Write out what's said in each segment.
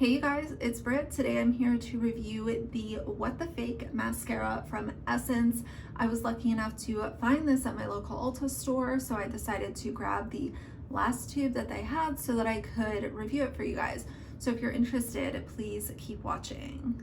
Hey you guys, it's Britt. Today I'm here to review the What the Fake mascara from Essence. I was lucky enough to find this at my local Ulta store, so I decided to grab the last tube that they had so that I could review it for you guys. So if you're interested, please keep watching.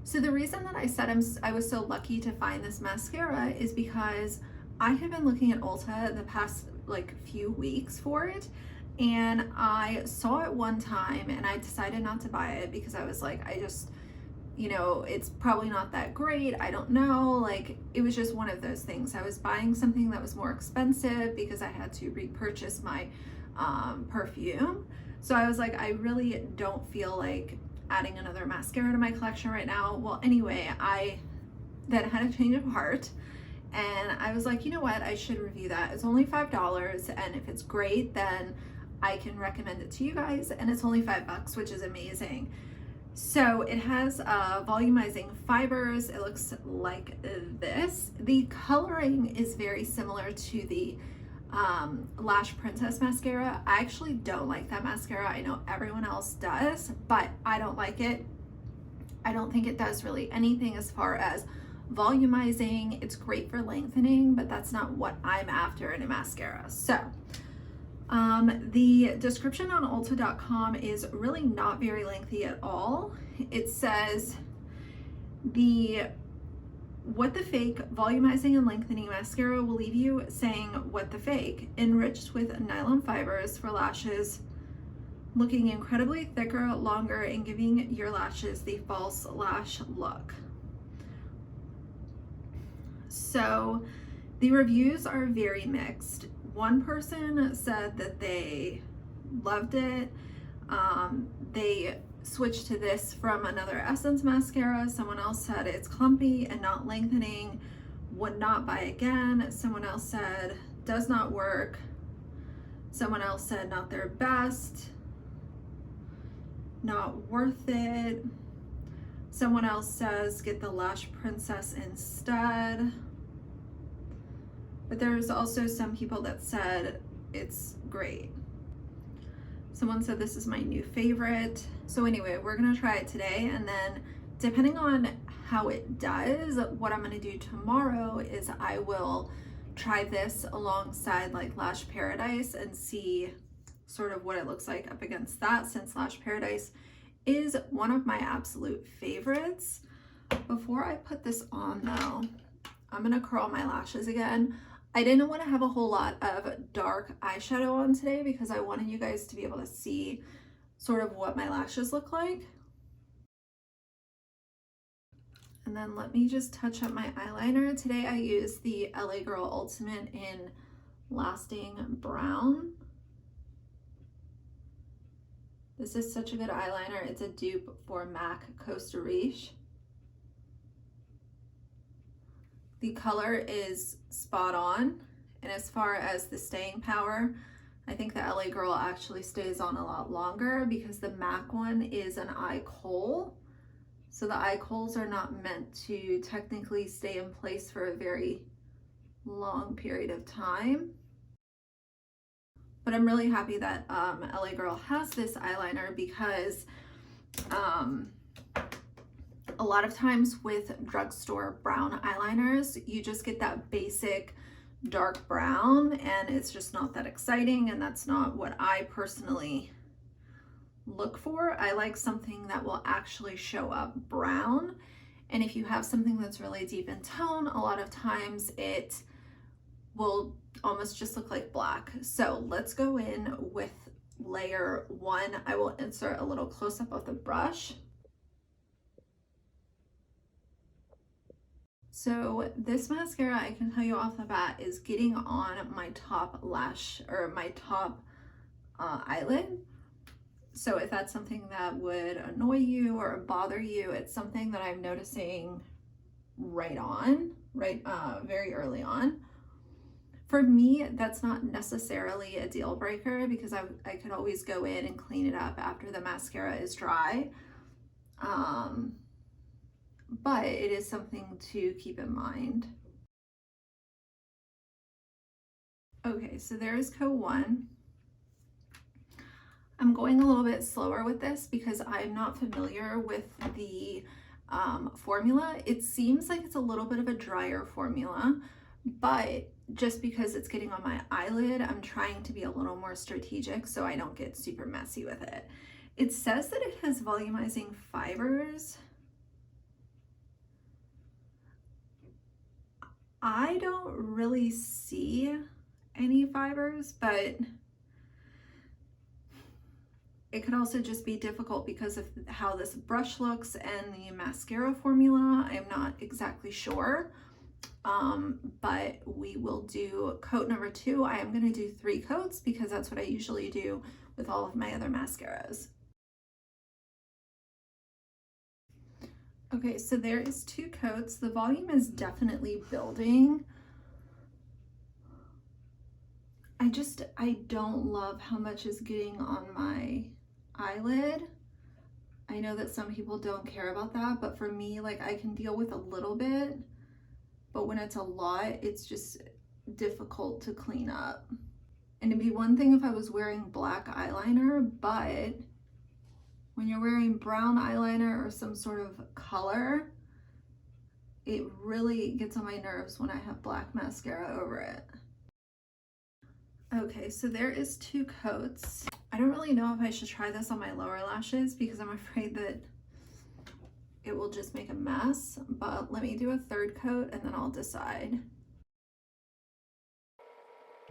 So the reason that I said I was so lucky to find this mascara is because I have been looking at Ulta the past few weeks for it, and I saw it one time and I decided not to buy it because I was like, it's probably not that great. I don't know. It was just one of those things. I was buying something that was more expensive because I had to repurchase my perfume. So I was like, I really don't feel like adding another mascara to my collection right now. Well, anyway, I then had a change of heart and I was like, you know what? I should review that. It's only $5, and if it's great, then I can recommend it to you guys, and it's only $5, which is amazing. So it has volumizing fibers. It looks like this. The coloring is very similar to the Lash Princess mascara. I actually don't like that mascara. I know everyone else does, but I don't like it. I don't think it does really anything as far as volumizing. It's great for lengthening, but that's not what I'm after in a mascara. So the description on Ulta.com is really not very lengthy at all. It says the What the Fake volumizing and lengthening mascara will leave you saying what the fake, enriched with nylon fibers for lashes, looking incredibly thicker, longer, and giving your lashes the false lash look. So the reviews are very mixed. One person said that they loved it. They switched to this from another Essence mascara. Someone else said it's clumpy and not lengthening, would not buy again. Someone else said does not work. Someone else said not their best, not worth it. Someone else says get the Lash Princess instead. But there's also some people that said it's great. Someone said this is my new favorite. So anyway, we're gonna try it today, and then depending on how it does, what I'm gonna do tomorrow is I will try this alongside Lash Paradise and see sort of what it looks like up against that, since Lash Paradise is one of my absolute favorites. Before I put this on though, I'm gonna curl my lashes again. I didn't want to have a whole lot of dark eyeshadow on today because I wanted you guys to be able to see sort of what my lashes look like. And then let me just touch up my eyeliner. Today I used the LA Girl Ultimate in Lasting Brown. This is such a good eyeliner. It's a dupe for MAC Costa Riche. The color is spot on, and as far as the staying power, I think the LA Girl actually stays on a lot longer because the MAC one is an eye kohl. So the eye kohls are not meant to technically stay in place for a very long period of time. But I'm really happy that LA Girl has this eyeliner because a lot of times with drugstore brown eyeliners, you just get that basic dark brown and it's just not that exciting, and that's not what I personally look for. I like something that will actually show up brown, and if you have something that's really deep in tone, a lot of times it will almost just look like black. So let's go in with layer one. I will insert a little close-up of the brush. So this mascara, I can tell you off the bat, is getting on my top lash, or my top eyelid. So if that's something that would annoy you or bother you, it's something that I'm noticing very early on. For me, that's not necessarily a deal breaker because I could always go in and clean it up after the mascara is dry. But it is something to keep in mind. Okay, so there's coat one. I'm going a little bit slower with this because I'm not familiar with the formula. It seems like it's a little bit of a drier formula, but just because it's getting on my eyelid, I'm trying to be a little more strategic so I don't get super messy with it. It says that it has volumizing fibers. I don't really see any fibers, but it could also just be difficult because of how this brush looks and the mascara formula. I'm not exactly sure, but we will do coat number 2. I am going to do 3 coats because that's what I usually do with all of my other mascaras. Okay, so there is 2 coats. The volume is definitely building. I don't love how much is getting on my eyelid. I know that some people don't care about that, but for me, like, I can deal with a little bit, but when it's a lot, it's just difficult to clean up. And it'd be one thing if I was wearing black eyeliner, but when you're wearing brown eyeliner or some sort of color, it really gets on my nerves when I have black mascara over it. Okay, so there is 2 coats. I don't really know if I should try this on my lower lashes because I'm afraid that it will just make a mess, but let me do a 3rd coat and then I'll decide.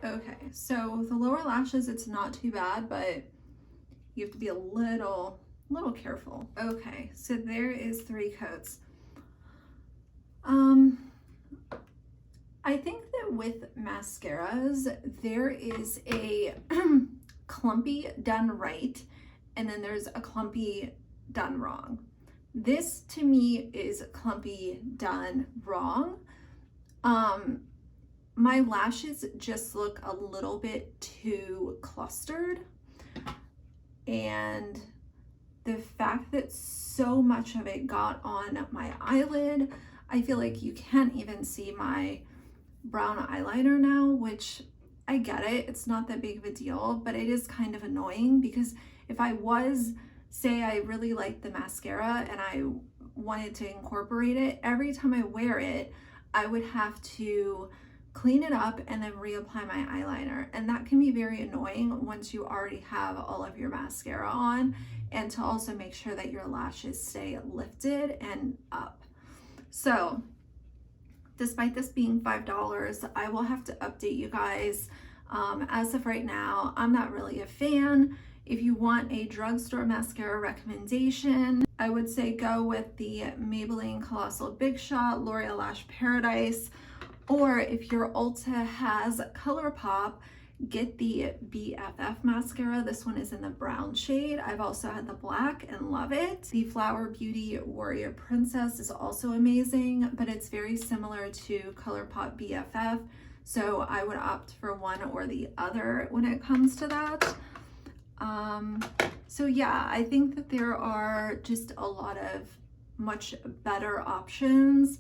Okay, so the lower lashes, it's not too bad, but you have to be a little careful. Okay, so there is 3 coats. I think that with mascaras, there is a clumpy done right, and then there's a clumpy done wrong. This to me is clumpy done wrong. My lashes just look a little bit too clustered, and the fact that so much of it got on my eyelid, I feel like you can't even see my brown eyeliner now, which I get it, it's not that big of a deal, but it is kind of annoying because if I was, say I really liked the mascara and I wanted to incorporate it, every time I wear it, I would have to clean it up and then reapply my eyeliner, and that can be very annoying once you already have all of your mascara on, and to also make sure that your lashes stay lifted and up. So despite this being $5, I will have to update you guys. As of right now, I'm not really a fan. If you want a drugstore mascara recommendation, I would say go with the Maybelline Colossal Big Shot L'Oreal Lash Paradise, or if your Ulta has ColourPop, get the BFF mascara. This one is in the brown shade. I've also had the black and love it. The Flower Beauty Warrior Princess is also amazing, but it's very similar to ColourPop BFF, so I would opt for one or the other when it comes to that. So yeah, I think that there are just a lot of much better options.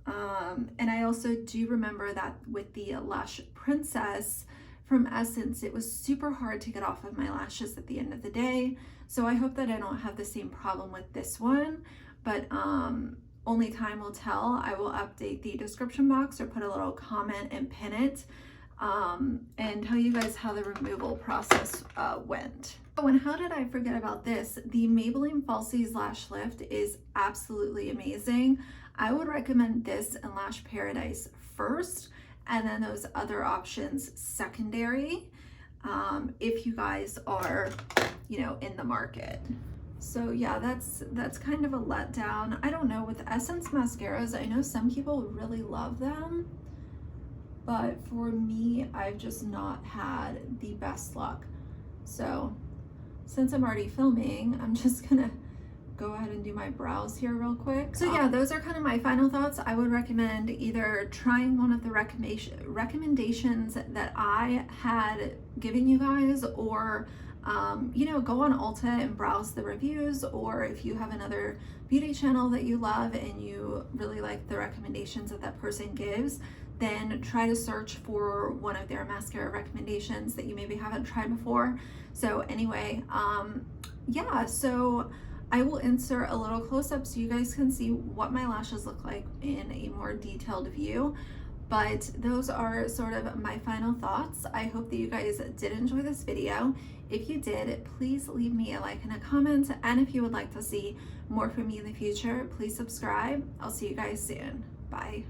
And I also do remember that with the Lash Princess from Essence, it was super hard to get off of my lashes at the end of the day. So I hope that I don't have the same problem with this one, but only time will tell. I will update the description box or put a little comment and pin it, and tell you guys how the removal process went. Oh, and how did I forget about this? The Maybelline Falsies Lash Lift is absolutely amazing. I would recommend this and Lash Paradise first, and then those other options secondary, if you guys are, you know, in the market. So yeah, that's kind of a letdown. I don't know, with Essence mascaras, I know some people really love them, but for me, I've just not had the best luck. So since I'm already filming, I'm just gonna go ahead and do my brows here real quick. So yeah, those are kind of my final thoughts. I would recommend either trying one of the recommendations that I had given you guys, or you know, go on Ulta and browse the reviews, or if you have another beauty channel that you love and you really like the recommendations that that person gives, then try to search for one of their mascara recommendations that you maybe haven't tried before. So anyway, yeah, so I will insert a little close-up so you guys can see what my lashes look like in a more detailed view. But those are sort of my final thoughts. I hope that you guys did enjoy this video. If you did, please leave me a like and a comment. And if you would like to see more from me in the future, please subscribe. I'll see you guys soon. Bye.